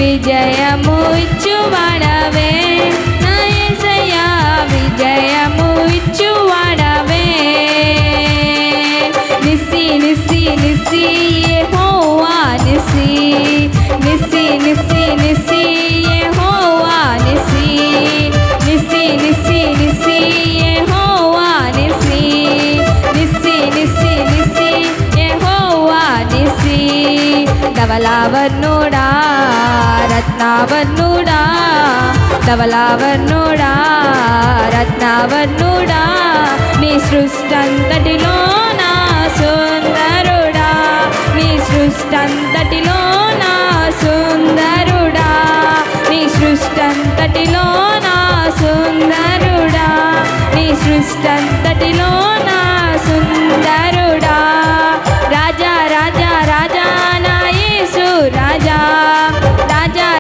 విజయము ఇచ్చువాడవే నా యేసయ్యా విజయము ఇచ్చువాడవే నిస్సి నిస్సి నిస్సి యెహోవా నిస్సి నిస్సి నిస్సి నిస్సి యెహోవా నిస్సి నిస్సి నిస్సి నిస్సి యెహోవా నిస్సి నిస్సి నిస్సి నిస్సి యెహోవా నిస్సి ధవళవర్ణుడా రత్నవర్ణుడా ధవళవర్ణుడా రత్నవర్ణుడా నీ సృష్టంతటిలో నా సుందరుడా నీ సృష్టంతటిలో నా సుందరుడా నీ సృష్టంతటిలో నా సుందరుడా నీ సృష్టంత